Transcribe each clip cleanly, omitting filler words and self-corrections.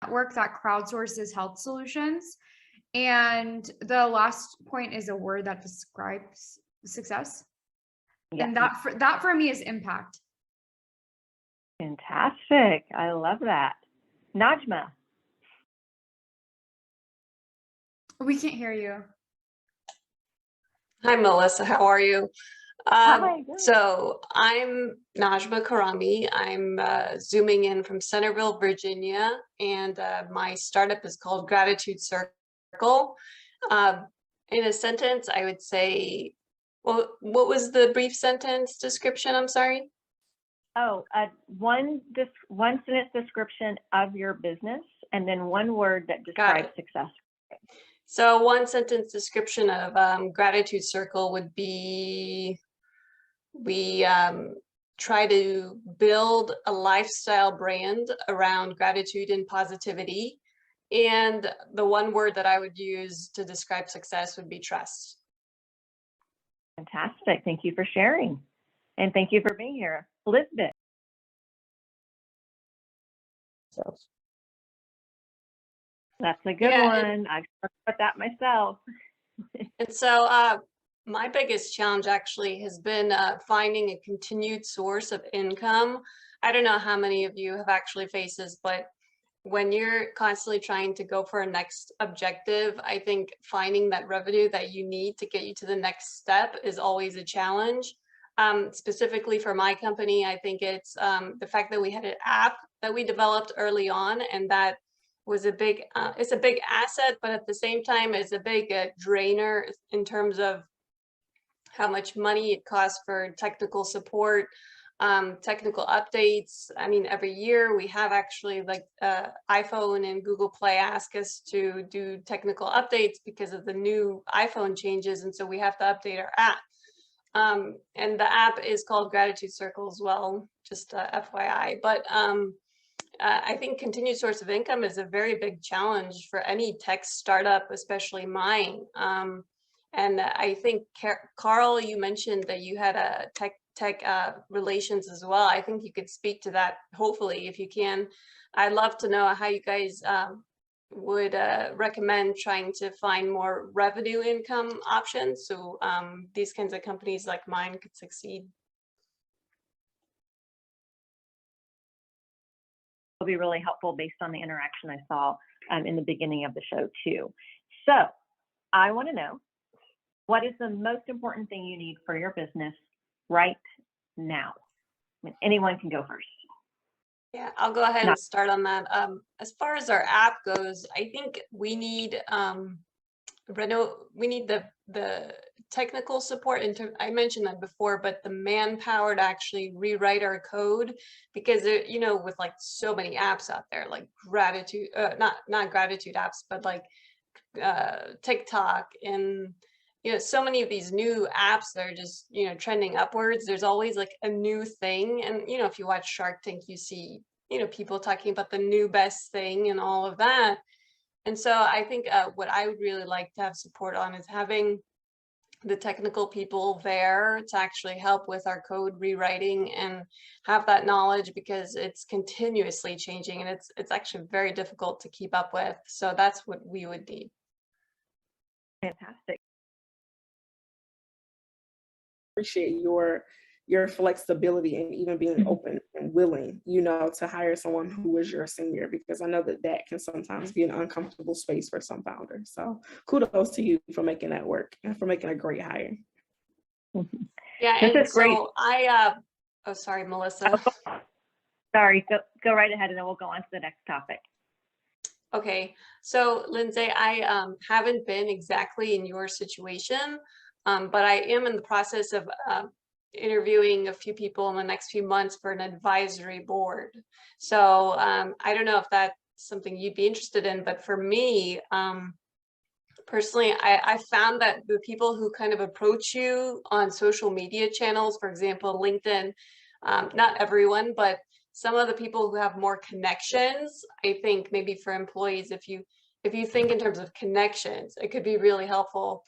network that crowdsources health solutions. And the last point is a word that describes success. Yeah. And that for me is impact. Fantastic. I love that. Najma. We can't hear you. Hi, Melissa. How are you? Hi. So I'm Najma Khorrami. I'm zooming in from Centerville, Virginia, and my startup is called Gratitude Circle. In a sentence, I would say, well, what was the brief sentence description? I'm sorry. Oh, one sentence description of your business, and then one word that describes success. So one sentence description of Gratitude Circle would be, we try to build a lifestyle brand around gratitude and positivity. And the one word that I would use to describe success would be trust. Fantastic. Thank you for sharing. And thank you for being here. Elizabeth. That's a good one. I put that myself. And so my biggest challenge actually has been finding a continued source of income. I don't know how many of you have actually faced this, but when you're constantly trying to go for a next objective, I think finding that revenue that you need to get you to the next step is always a challenge. Specifically for my company, I think it's the fact that we had an app that we developed early on, and that was a big, it's a big asset, but at the same time, it's a big drainer in terms of how much money it costs for technical support, technical updates. I mean, every year we have actually like iPhone and Google Play ask us to do technical updates because of the new iPhone changes. And so we have to update our app. And the app is called Gratitude Circle as well, just FYI. But I think continued source of income is a very big challenge for any tech startup, especially mine. And I think, Carl, you mentioned that you had a tech relations as well. I think you could speak to that, hopefully, if you can. I'd love to know how you guys would recommend trying to find more revenue income options so these kinds of companies like mine could succeed. Will be really helpful based on the interaction I saw in the beginning of the show too. So I want to know, what is the most important thing you need for your business right now? I mean, anyone can go first. Yeah, I'll go ahead and start on that. As far as our app goes, I think we need the technical support. I mentioned that before, but the manpower to actually rewrite our code, because you know, with like so many apps out there, like gratitude, not gratitude apps, but like TikTok and so many of these new apps that are just trending upwards. There's always like a new thing, and if you watch Shark Tank, you see people talking about the new best thing and all of that. And so I think what I would really like to have support on is having the technical people there to actually help with our code rewriting and have that knowledge, because it's continuously changing and it's actually very difficult to keep up with. So that's what we would need. Fantastic. Appreciate your flexibility and even being open and willing, to hire someone who is your senior, because I know that can sometimes be an uncomfortable space for some founders. So kudos to you for making that work and for making a great hire. Yeah, and so oh, sorry, Melissa. Sorry, go right ahead and then we'll go on to the next topic. Okay, so Lindsay, I haven't been exactly in your situation, but I am in the process of interviewing a few people in the next few months for an advisory board. So I don't know if that's something you'd be interested in, but for me, personally, I found that the people who kind of approach you on social media channels, for example, LinkedIn, not everyone, but some of the people who have more connections, I think maybe for employees, if you if you think in terms of connections, it could be really helpful.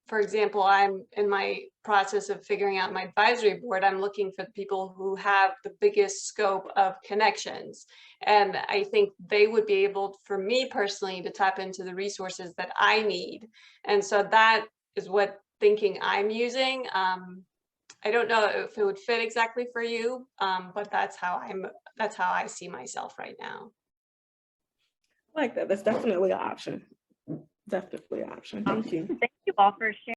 For example, I'm in my process of figuring out my advisory board. I'm looking for the people who have the biggest scope of connections. And I think they would be able, for me personally, to tap into the resources that I need. And so that is what thinking I'm using. I don't know if it would fit exactly for you, but that's how I see myself right now. I like that. That's definitely an option. Definitely an option. Thank you. Thank you all for sharing.